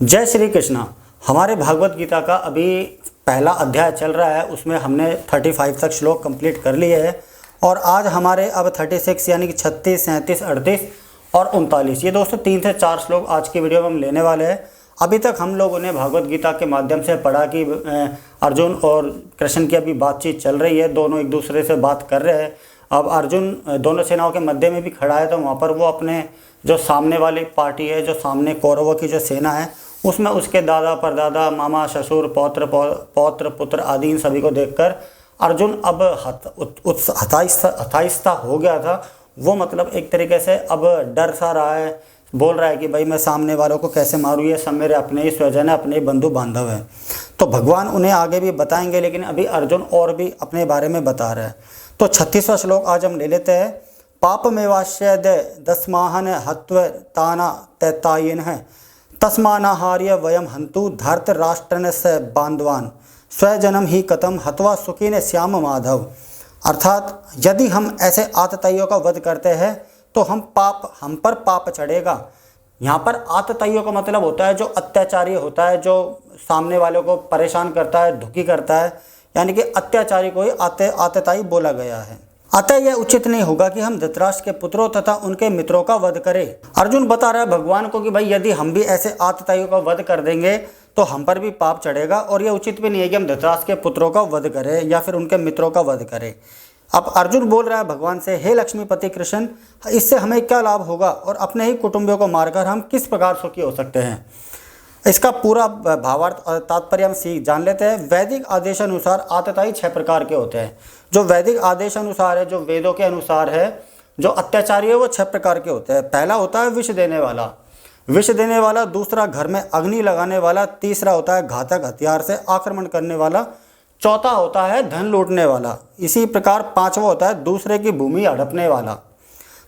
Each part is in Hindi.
जय श्री कृष्णा। हमारे भागवत गीता का अभी पहला अध्याय चल रहा है, उसमें हमने 35 तक श्लोक कंप्लीट कर लिए हैं और आज हमारे अब 36 यानी कि 36, 37, 38 और 39 ये दोस्तों 3 से 4 श्लोक आज की वीडियो में हम लेने वाले हैं। अभी तक हम लोगों ने भागवत गीता के माध्यम से पढ़ा कि अर्जुन और कृष्ण की अभी बातचीत चल रही है, दोनों एक दूसरे से बात कर रहे हैं। अब अर्जुन दोनों सेनाओं के मध्य में भी खड़ा है, तो वहाँ पर वो अपने जो सामने वाली पार्टी है, जो सामने कौरवों की जो सेना है, उसमें उसके दादा परदादा मामा ससुर पौत्र पुत्र आदि इन सभी को देखकर अर्जुन अब हताशा हो गया था। वो मतलब एक तरीके से अब डर सा रहा है, बोल रहा है कि भाई मैं सामने वालों को कैसे मारूँ, ये सब मेरे अपने ही स्वजन है, अपने ही बंधु बांधव है। तो भगवान उन्हें आगे भी बताएंगे, लेकिन अभी अर्जुन और भी अपने बारे में बता रहा है। तो 36वां श्लोक आज हम ले लेते हैं। पाप में वाश्य दस्माहन हत्व ताना तैतायन है तस्मानाहार्य वयम हंतु धर्त राष्ट्रन से बांधवान स्वजनम ही कतम हत्वा सुखी ने श्याम माधव। अर्थात यदि हम ऐसे आतताइयों का वध करते हैं तो हम पर पाप चढ़ेगा। यहाँ पर आतताइयों का मतलब होता है जो अत्याचारी होता है, जो सामने वालों को परेशान करता है, दुखी करता है, यानी कि अत्याचारी को ही आतताई बोला गया है। अतः यह उचित नहीं होगा कि हम धृतराष्ट्र के पुत्रों तथा उनके मित्रों का वध करें। अर्जुन बता रहा है भगवान को कि भाई यदि हम भी ऐसे आतताइयों का वध कर देंगे तो हम पर भी पाप चढ़ेगा, और यह उचित भी नहीं है कि हम धृतराष्ट्र के पुत्रों का वध करें या फिर उनके मित्रों का वध करें। अब अर्जुन बोल रहा है भगवान से, हे लक्ष्मीपति कृष्ण, इससे हमें क्या लाभ होगा और अपने ही कुटुंबियों को मारकर हम किस प्रकार सुखी हो सकते हैं। इसका पूरा भावार्थ और तात्पर्य हम जान लेते हैं। वैदिक आदेशानुसार आतताई 6 प्रकार के होते हैं। जो वैदिक आदेश अनुसार है, जो वेदों के अनुसार है, जो अत्याचारी है, वो 6 प्रकार के होते हैं। पहला होता है विष देने वाला, दूसरा घर में अग्नि लगाने वाला, तीसरा होता है घातक हथियार से आक्रमण करने वाला, चौथा होता है धन लूटने वाला, इसी प्रकार 5वां होता है दूसरे की भूमि हड़पने वाला,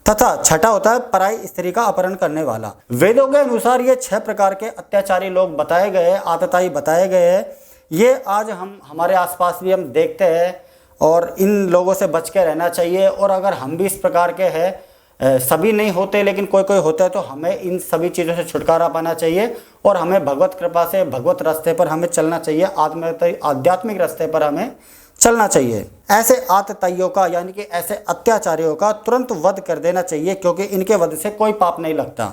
तथा छठा होता है पराई स्त्री का अपहरण करने वाला। वेदों के अनुसार ये 6 प्रकार के अत्याचारी लोग बताए गए, आतताई बताए गए हैं। ये आज हम हमारे आसपास भी हम देखते हैं और इन लोगों से बच के रहना चाहिए। और अगर हम भी इस प्रकार के हैं, सभी नहीं होते लेकिन कोई कोई होता है, तो हमें इन सभी चीज़ों से छुटकारा पाना चाहिए और हमें भगवत कृपा से भगवत रास्ते पर हमें चलना चाहिए, आध्यात्मिक रास्ते पर हमें चलना चाहिए। ऐसे आतताइयों का यानी कि ऐसे अत्याचारियों का तुरंत वध कर देना चाहिए, क्योंकि इनके वध से कोई पाप नहीं लगता।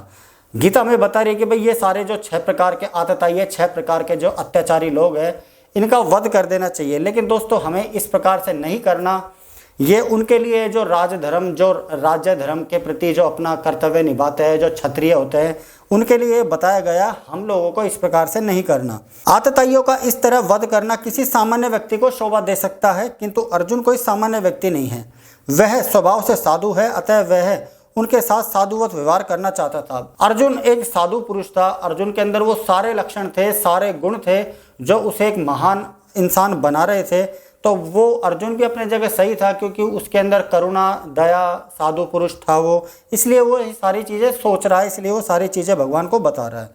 गीता में बता रही है कि भाई ये सारे जो 6 प्रकार के आतताई है, 6 प्रकार के जो अत्याचारी लोग हैं, इनका वध कर देना चाहिए। लेकिन दोस्तों हमें इस प्रकार से नहीं करना। ये उनके लिए जो राज्य धर्म के प्रति जो अपना कर्तव्य निभाते हैं, जो क्षत्रिय होते हैं, उनके लिए बताया गया। हम लोगों को इस प्रकार से नहीं करना। आतताइयों का इस तरह वध करना किसी सामान्य व्यक्ति को शोभा दे सकता है, किंतु अर्जुन कोई सामान्य व्यक्ति नहीं है। वह स्वभाव से साधु है, अतः वह उनके साथ साधुवत व्यवहार करना चाहता था। अर्जुन एक साधु पुरुष था। अर्जुन के अंदर वो सारे लक्षण थे, सारे गुण थे जो उसे एक महान इंसान बना रहे थे। तो वो अर्जुन भी अपने जगह सही था, क्योंकि उसके अंदर करुणा, दया, साधु पुरुष था वो, इसलिए वो ये सारी चीज़ें सोच रहा है, इसलिए वो सारी चीज़ें भगवान को बता रहा है।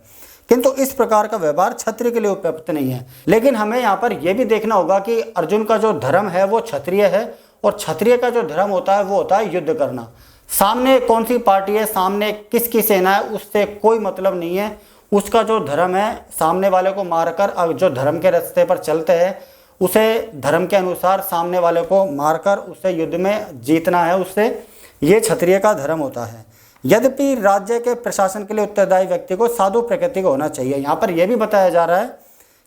किंतु इस प्रकार का व्यवहार क्षत्रिय के लिए उपयुक्त नहीं है। लेकिन हमें यहाँ पर यह भी देखना होगा कि अर्जुन का जो धर्म है वो क्षत्रिय है, और क्षत्रिय का जो धर्म होता है वो होता है युद्ध करना। सामने कौन सी पार्टी है, सामने किसकी सेना है, उससे कोई मतलब नहीं है। उसका जो धर्म है, सामने वाले को मारकर जो धर्म के रास्ते पर चलते हैं, उसे धर्म के अनुसार सामने वाले को मारकर उसे युद्ध में जीतना है, उससे ये क्षत्रिय का धर्म होता है। यद्यपि राज्य के प्रशासन के लिए उत्तरदायी व्यक्ति को साधु प्रकृति का होना चाहिए। यहाँ पर यह भी बताया जा रहा है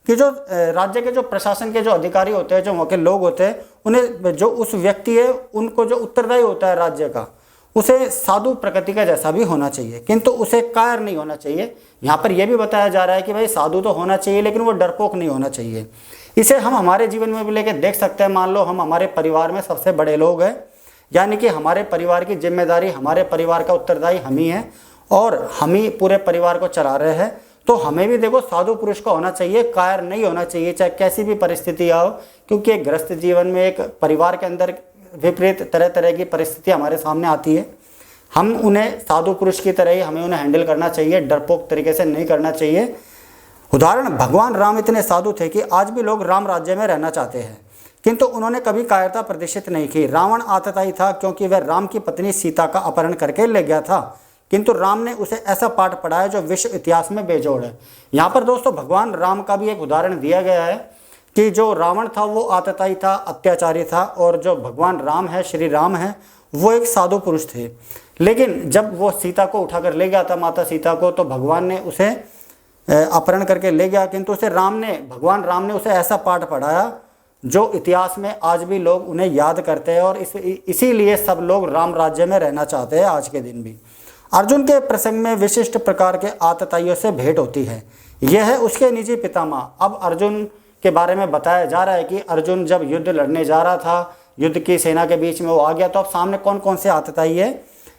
कि जो राज्य के जो प्रशासन के जो अधिकारी होते हैं, जो वहाँ के लोग होते हैं, उन्हें जो उस व्यक्ति है, उनको जो उत्तरदायी होता है राज्य का, उसे साधु प्रकृति का जैसा भी होना चाहिए, किंतु उसे कायर नहीं होना चाहिए। यहाँ पर यह भी बताया जा रहा है कि भाई साधु तो होना चाहिए, लेकिन वो डरपोक नहीं होना चाहिए। इसे हम हमारे जीवन में भी लेके देख सकते हैं। मान लो हम हमारे परिवार में सबसे बड़े लोग हैं, यानी कि हमारे परिवार की जिम्मेदारी, हमारे परिवार का उत्तरदायी हम ही हैं और हम ही पूरे परिवार को चला रहे हैं। तो हमें भी देखो साधु पुरुष का होना चाहिए, कायर नहीं होना चाहिए, चाहे कैसी भी परिस्थिति आओ, क्योंकि एक गृहस्थ जीवन में, एक परिवार के अंदर विपरीत तरह तरह की परिस्थिति हमारे सामने आती है। हम उन्हें साधु पुरुष की तरह ही हमें उन्हें हैंडल करना चाहिए, डरपोक तरीके से नहीं करना चाहिए। उदाहरण, भगवान राम इतने साधु थे कि आज भी लोग राम राज्य में रहना चाहते हैं, किंतु उन्होंने कभी कायरता प्रदर्शित नहीं की। रावण आतताई था, क्योंकि वह राम की पत्नी सीता का अपहरण करके ले गया था, किंतु राम ने उसे ऐसा पाठ पढ़ाया जो विश्व इतिहास में बेजोड़ है। यहाँ पर दोस्तों भगवान राम का भी एक उदाहरण दिया गया है कि जो रावण था वो आतताई था, अत्याचारी था, और जो भगवान राम है, श्री राम है, वो एक साधु पुरुष थे। लेकिन जब वो सीता को उठाकर ले गया था, माता सीता को, तो भगवान ने उसे अपहरण करके ले गया, किंतु उसे भगवान राम ने उसे ऐसा पाठ पढ़ाया जो इतिहास में आज भी लोग उन्हें याद करते हैं, और इसीलिए सब लोग राम राज्य में रहना चाहते हैं आज के दिन भी। अर्जुन के प्रसंग में विशिष्ट प्रकार के आतताइयों से भेंट होती है। यह है उसके निजी पितामह। अब अर्जुन के बारे में बताया जा रहा है कि अर्जुन जब युद्ध लड़ने जा रहा था, युद्ध की सेना के बीच में वो आ गया, तो अब सामने कौन कौन से आतताई है?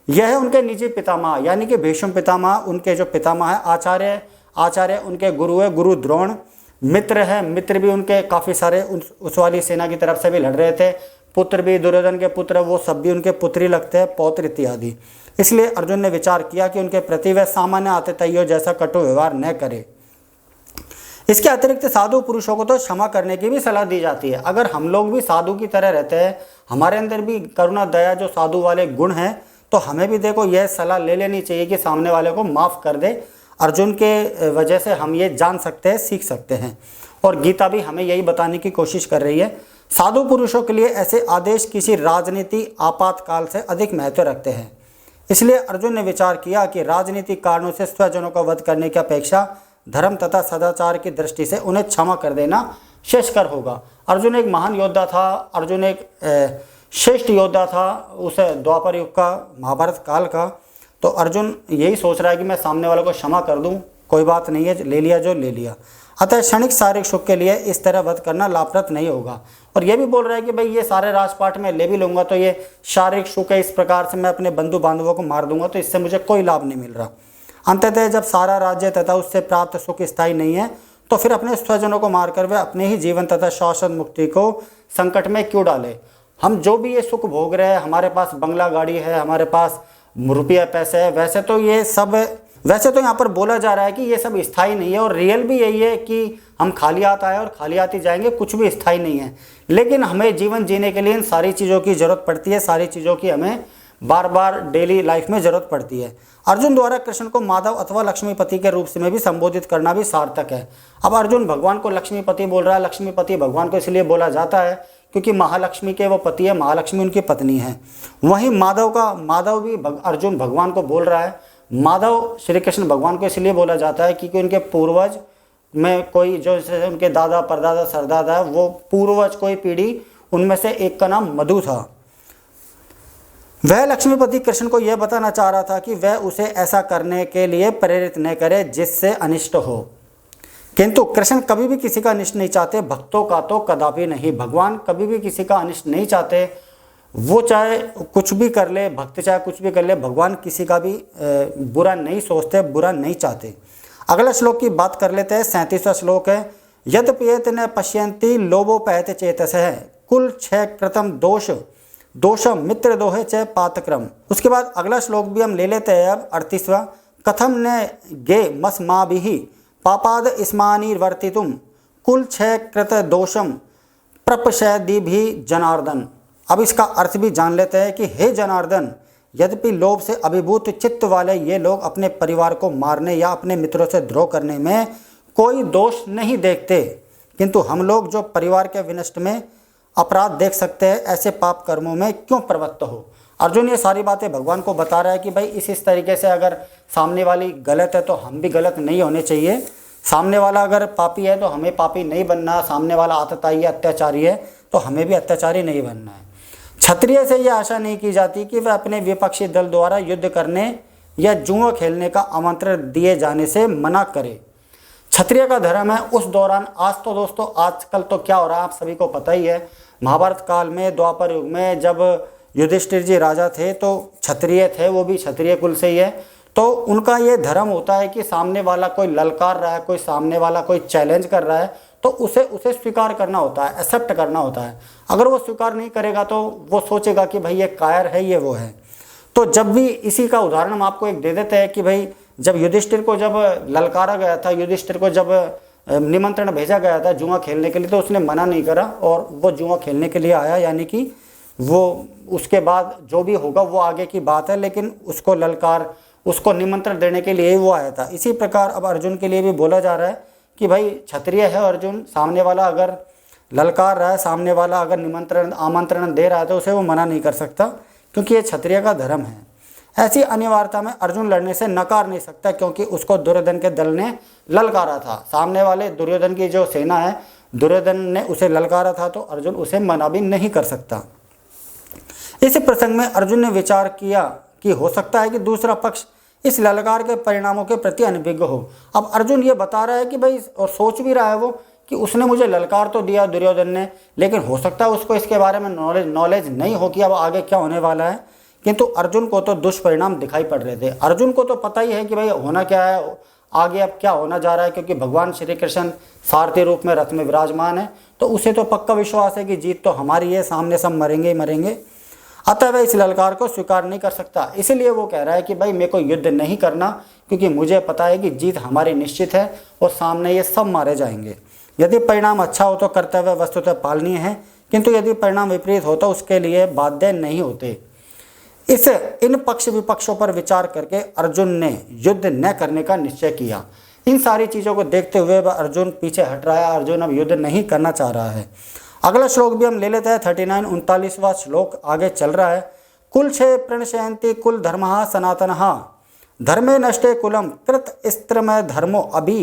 यह है उनके निजी पितामह, यानी कि भीष्म पितामह उनके जो पितामह है, आचार्य उनके गुरु है, गुरु द्रोण, मित्र है, मित्र भी उनके काफ़ी सारे उस वाली सेना की तरफ से भी लड़ रहे थे, पुत्र भी दुर्योधन के पुत्र, वो सब भी उनके पुत्र ही लगते हैं, पौत्र इत्यादि। इसलिए अर्जुन ने विचार किया कि उनके प्रति वह सामान्य आतताइयों जैसा कटु व्यवहार न करे। इसके अतिरिक्त साधु पुरुषों को तो क्षमा करने की भी सलाह दी जाती है। अगर हम लोग भी साधु की तरह रहते हैं, हमारे अंदर भी करुणा दया जो साधु वाले गुण हैं, तो हमें भी देखो यह सलाह ले लेनी चाहिए कि सामने वाले को माफ़ कर दे। अर्जुन के वजह से हम ये जान सकते हैं, सीख सकते हैं, और गीता भी हमें यही बताने की कोशिश कर रही है। साधु पुरुषों के लिए ऐसे आदेश किसी राजनीति आपातकाल से अधिक महत्व रखते हैं। इसलिए अर्जुन ने विचार किया कि राजनीतिक कारणों से स्वजनों का वध करने की अपेक्षा धर्म तथा सदाचार की दृष्टि से उन्हें क्षमा कर देना श्रेष्ठकर होगा। अर्जुन एक महान योद्धा था, अर्जुन एक श्रेष्ठ योद्धा था उस द्वापर युग का, महाभारत काल का। तो अर्जुन यही सोच रहा है कि मैं सामने वाले को क्षमा कर दूं, कोई बात नहीं है, ले लिया जो ले लिया। अतः क्षणिक शारीरिक सुख के लिए इस तरह वध करना लाभप्रद नहीं होगा। और ये भी बोल रहा है कि भाई ये सारे राजपाट में ले भी लूँगा तो ये शारीरिक सुख है, इस प्रकार से मैं अपने बंधु बांधवों को मार दूंगा तो इससे मुझे कोई लाभ नहीं मिल रहा। अंततः जब सारा राज्य तथा उससे प्राप्त सुख स्थायी नहीं है, तो फिर अपने स्वजनों को मारकर वे अपने ही जीवन तथा शाश्वत मुक्ति को संकट में क्यों डाले। हम जो भी ये सुख भोग रहे हैं, हमारे पास बंगला गाड़ी है, हमारे पास रुपया पैसे है, वैसे तो यहाँ पर बोला जा रहा है कि ये सब स्थायी नहीं है, और रियल भी यही है कि हम खाली हाथ आए और खाली हाथ ही जाएंगे, कुछ भी स्थायी नहीं है। लेकिन हमें जीवन जीने के लिए इन सारी चीज़ों की ज़रूरत पड़ती है, सारी चीज़ों की हमें बार बार डेली लाइफ में ज़रूरत पड़ती है। अर्जुन द्वारा कृष्ण को माधव अथवा लक्ष्मीपति के रूप में भी संबोधित करना भी सार्थक है। अब अर्जुन भगवान को लक्ष्मीपति बोल रहा है। लक्ष्मीपति भगवान को इसलिए बोला जाता है क्योंकि महालक्ष्मी के वो पति है, महालक्ष्मी उनकी पत्नी है। वहीं माधव भी अर्जुन भगवान को बोल रहा है। माधव श्री कृष्ण भगवान को इसलिए बोला जाता है क्योंकि उनके पूर्वज में कोई जो उनके दादा परदादा सरदादा है, वो पूर्वज कोई पीढ़ी उनमें से एक का नाम मधु था। वह लक्ष्मीपति कृष्ण को यह बताना चाह रहा था कि वह उसे ऐसा करने के लिए प्रेरित न करे जिससे अनिष्ट हो, किंतु कृष्ण कभी भी किसी का अनिष्ट नहीं चाहते, भक्तों का तो कदापि नहीं। भगवान कभी भी किसी का अनिष्ट नहीं चाहते, वो चाहे कुछ भी कर ले, भक्त चाहे कुछ भी कर ले, भगवान किसी का भी बुरा नहीं सोचते, बुरा नहीं चाहते। अगला श्लोक की बात कर लेते हैं। 37वां श्लोक है, यद्यपि न पश्यन्ति लोभोपहत चेतसः कुल क्षय कृतम दोषम मित्र दोहे च पातक्रम। उसके बाद अगला श्लोक भी हम ले लेते हैं अब 38वां, कथम न गे मस्माभिः पापाद स्मानिर्वर्तितुम कुल क्षय कृत दोषम प्रपशयदिभिः जनार्दन। अब इसका अर्थ भी जान लेते हैं कि हे जनार्दन, यद्यपि लोभ से अभिभूत चित्त वाले ये लोग अपने परिवार को मारने या अपने मित्रों से द्रोह करने में कोई दोष नहीं देखते, किंतु हम लोग जो परिवार के विनष्ट में अपराध देख सकते हैं, ऐसे पाप कर्मों में क्यों प्रवृत्त हो। अर्जुन ये सारी बातें भगवान को बता रहा है कि भाई इस तरीके से अगर सामने वाली गलत है तो हम भी गलत नहीं होने चाहिए। सामने वाला अगर पापी है तो हमें पापी नहीं बनना, सामने वाला आतताई है, अत्याचारी है तो हमें भी अत्याचारी नहीं बनना है। क्षत्रिय से यह आशा नहीं की जाती कि वह अपने विपक्षी दल द्वारा युद्ध करने या जुआ खेलने का आमंत्रण दिए जाने से मना करे। क्षत्रिय का धर्म है उस दौरान। आज तो दोस्तों आजकल तो क्या हो रहा है आप सभी को पता ही है। महाभारत काल में, द्वापर युग में जब युधिष्ठिर जी राजा थे तो क्षत्रिय थे, वो भी क्षत्रिय कुल से ही है। तो उनका ये धर्म होता है कि सामने वाला कोई ललकार रहा है, कोई सामने वाला कोई चैलेंज कर रहा है तो उसे स्वीकार करना होता है, एक्सेप्ट करना होता है। अगर वो स्वीकार नहीं करेगा तो वो सोचेगा कि भाई ये कायर है, ये वो है। तो जब भी इसी का उदाहरण हम आपको एक दे देते हैं कि भाई जब युधिष्ठिर को जब ललकारा गया था, युधिष्ठिर को जब निमंत्रण भेजा गया था जुआ खेलने के लिए, तो उसने मना नहीं करा और वो जुआ खेलने के लिए आया। यानी कि वो उसके बाद जो भी होगा वो आगे की बात है, लेकिन उसको ललकार उसको निमंत्रण देने के लिए ही वो आया था। इसी प्रकार अब अर्जुन के लिए भी बोला जा रहा है कि भाई क्षत्रिय है अर्जुन, सामने वाला अगर ललकार रहा है, सामने वाला अगर निमंत्रण आमंत्रण दे रहा है तो उसे वो मना नहीं कर सकता, क्योंकि ये क्षत्रिय का धर्म है। ऐसी अनिवार्यता में अर्जुन लड़ने से नकार नहीं सकता, क्योंकि उसको दुर्योधन के दल ने ललकारा था। सामने वाले दुर्योधन की जो सेना है, दुर्योधन ने उसे ललकारा था, तो अर्जुन उसे मना भी नहीं कर सकता। इस प्रसंग में अर्जुन ने विचार किया कि हो सकता है कि दूसरा पक्ष इस ललकार के परिणामों के प्रति अनभिज्ञ हो। अब अर्जुन ये बता रहा है कि भाई, और सोच भी रहा है वो कि उसने मुझे ललकार तो दिया दुर्योधन ने, लेकिन हो सकता है उसको इसके बारे में नॉलेज नहीं हो कि अब आगे क्या होने वाला है। किंतु अर्जुन को तो दुष्परिणाम दिखाई पड़ रहे थे। अर्जुन को तो पता ही है कि भाई होना क्या है, आगे अब क्या होना जा रहा है, क्योंकि भगवान श्री कृष्ण सारथी रूप में रथ में विराजमान है, तो उसे तो पक्का विश्वास है कि जीत तो हमारी है, सामने सब मरेंगे ही मरेंगे। अतः वह इस ललकार को स्वीकार नहीं कर सकता। इसलिए वो कह रहा है कि भाई मेरे को युद्ध नहीं करना, क्योंकि मुझे पता है कि जीत हमारी निश्चित है और सामने ये सब मारे जाएंगे। यदि परिणाम अच्छा हो तो कर्तव्य वस्तुतः पालनीय है, किंतु यदि परिणाम विपरीत हो तो उसके लिए बाध्य नहीं होते। इन पक्ष विपक्षों पर विचार करके अर्जुन ने युद्ध न करने का निश्चय किया। इन सारी चीज़ों को देखते हुए वह अर्जुन पीछे हट रहा है, अर्जुन अब युद्ध नहीं करना चाह रहा है। अगला श्लोक भी हम ले लेते हैं, 39-39वां श्लोक आगे चल रहा है। कुल छे प्रणशयंती कुल धर्मः सनातनः धर्मे नष्टे कुलम कृत स्त्रमय धर्मो अभि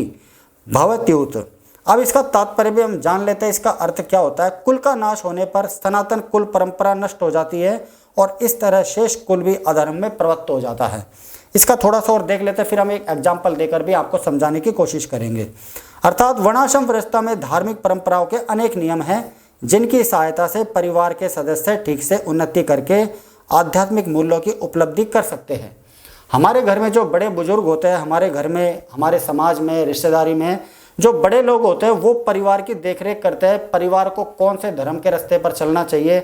भवत्युत। अब इसका तात्पर्य भी हम जान लेते हैं, इसका अर्थ क्या होता है। कुल का नाश होने पर सनातन कुल परंपरा नष्ट हो जाती है और इस तरह शेष कुल भी अधर्म में प्रवृत्त हो जाता है। इसका थोड़ा सा और देख लेते हैं, फिर हम एक एग्जाम्पल देकर भी आपको समझाने की कोशिश करेंगे। अर्थात वर्णाश्रम व्यवस्था में धार्मिक परंपराओं के अनेक नियम हैं, जिनकी सहायता से परिवार के सदस्य ठीक से उन्नति करके आध्यात्मिक मूल्यों की उपलब्धि कर सकते हैं। हमारे घर में जो बड़े बुजुर्ग होते हैं, हमारे घर में, हमारे समाज में, रिश्तेदारी में जो बड़े लोग होते हैं, वो परिवार की देखरेख करते हैं। परिवार को कौन से धर्म के रास्ते पर चलना चाहिए,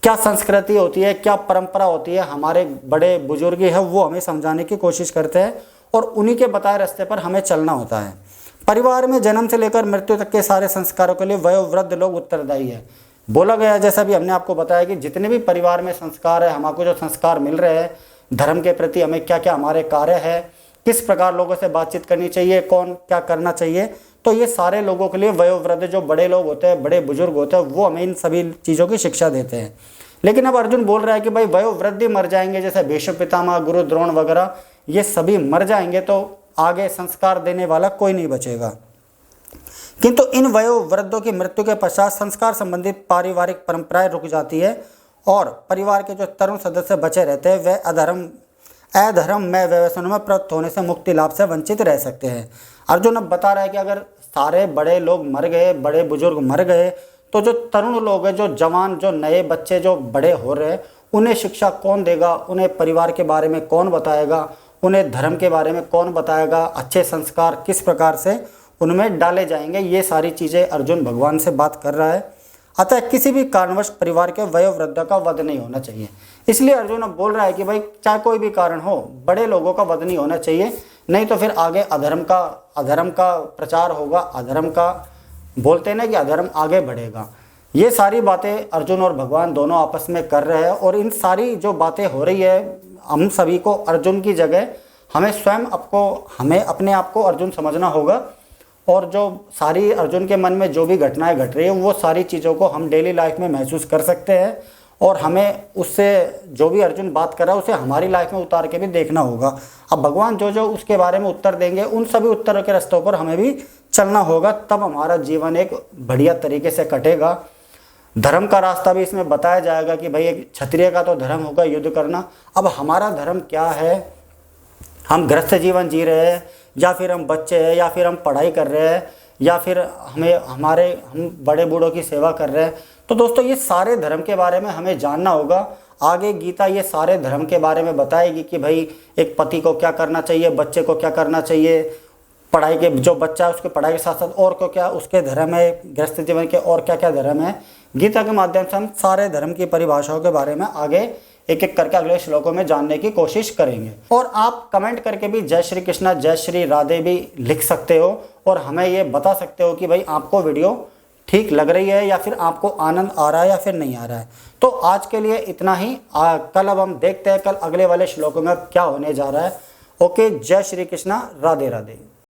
क्या संस्कृति होती है, क्या परंपरा होती है, हमारे बड़े बुजुर्ग है वो हमें समझाने की कोशिश करते हैं और उन्हीं के बताए रास्ते पर हमें चलना होता है। परिवार में जन्म से लेकर मृत्यु तक के सारे संस्कारों के लिए वयोवृद्ध लोग उत्तरदायी है। बोला गया, जैसा भी हमने आपको बताया, कि जितने भी परिवार में संस्कार है, हमको जो संस्कार मिल रहे हैं धर्म के प्रति, हमें क्या क्या हमारे कार्य है, किस प्रकार लोगों से बातचीत करनी चाहिए, कौन क्या करना चाहिए, तो ये सारे लोगों के लिए वयोवृद्ध जो बड़े लोग होते हैं, बड़े बुजुर्ग होते हैं, वो हमें इन सभी चीज़ों की शिक्षा देते हैं। लेकिन अब अर्जुन बोल रहा है कि भाई वयोवृद्ध ही मर जाएंगे, जैसे भीष्म पितामह, गुरु द्रोण वगैरह, ये सभी मर जाएंगे तो आगे संस्कार देने वाला कोई नहीं बचेगा। किंतु इन वयोवृद्धों की मृत्यु के पश्चात संस्कार संबंधित पारिवारिक परंपराएं रुक जाती है और परिवार के जो तरुण सदस्य बचे रहते हैं वे अधर्म में व्यसनों में प्रवृत्त होने से मुक्ति लाभ से वंचित रह सकते हैं। अर्जुन अब बता रहा है कि अगर सारे बड़े लोग मर गए, बड़े बुजुर्ग मर गए, तो जो तरुण लोग हैं, जो जवान, जो नए बच्चे जो बड़े हो रहे हैं, उन्हें शिक्षा कौन देगा, उन्हें परिवार के बारे में कौन बताएगा, उन्हें धर्म के बारे में कौन बताएगा, अच्छे संस्कार किस प्रकार से उनमें डाले जाएंगे, ये सारी चीज़ें अर्जुन भगवान से बात कर रहा है। अतः किसी भी कारणवश परिवार के वयोवृद्ध का वध नहीं होना चाहिए। इसलिए अर्जुन अब बोल रहा है कि भाई चाहे कोई भी कारण हो, बड़े लोगों का वध नहीं होना चाहिए, नहीं तो फिर आगे अधर्म का प्रचार होगा, अधर्म का बोलते हैं ना कि अधर्म आगे बढ़ेगा। ये सारी बातें अर्जुन और भगवान दोनों आपस में कर रहे हैं और इन सारी जो बातें हो रही है, हम सभी को अर्जुन की जगह हमें अपने आप को अर्जुन समझना होगा और जो सारी अर्जुन के मन में जो भी घटनाएं घट रही है वो सारी चीज़ों को हम डेली लाइफ में महसूस कर सकते हैं और हमें उससे जो भी अर्जुन बात कर रहा है उसे हमारी लाइफ में उतार के भी देखना होगा। अब भगवान जो जो उसके बारे में उत्तर देंगे उन सभी उत्तरों के रास्तों पर हमें भी चलना होगा, तब हमारा जीवन एक बढ़िया तरीके से कटेगा। धर्म का रास्ता भी इसमें बताया जाएगा कि भाई एक क्षत्रिय का तो धर्म होगा युद्ध करना। अब हमारा धर्म क्या है, हम गृहस्थ जीवन जी रहे हैं या फिर हम बच्चे हैं या फिर हम पढ़ाई कर रहे हैं या फिर हम बड़े बूढ़ों की सेवा कर रहे हैं। तो दोस्तों ये सारे धर्म के बारे में हमें जानना होगा। आगे गीता ये सारे धर्म के बारे में बताएगी कि भाई एक पति को क्या करना चाहिए, बच्चे को क्या करना चाहिए, पढ़ाई के जो बच्चा है उसके पढ़ाई के साथ साथ और को क्या उसके धर्म है, गृहस्थ जीवन के और क्या क्या धर्म है। गीता के माध्यम से हम सारे धर्म की परिभाषाओं के बारे में आगे एक एक करके अगले श्लोकों में जानने की कोशिश करेंगे। और आप कमेंट करके भी जय श्री कृष्णा, जय श्री राधे भी लिख सकते हो और हमें ये बता सकते हो कि भाई आपको वीडियो ठीक लग रही है या फिर आपको आनंद आ रहा है या फिर नहीं आ रहा है। तो आज के लिए इतना ही। कल अब हम देखते हैं कल अगले वाले श्लोकों में क्या होने जा रहा है ओके, जय श्री कृष्णा, राधे राधे।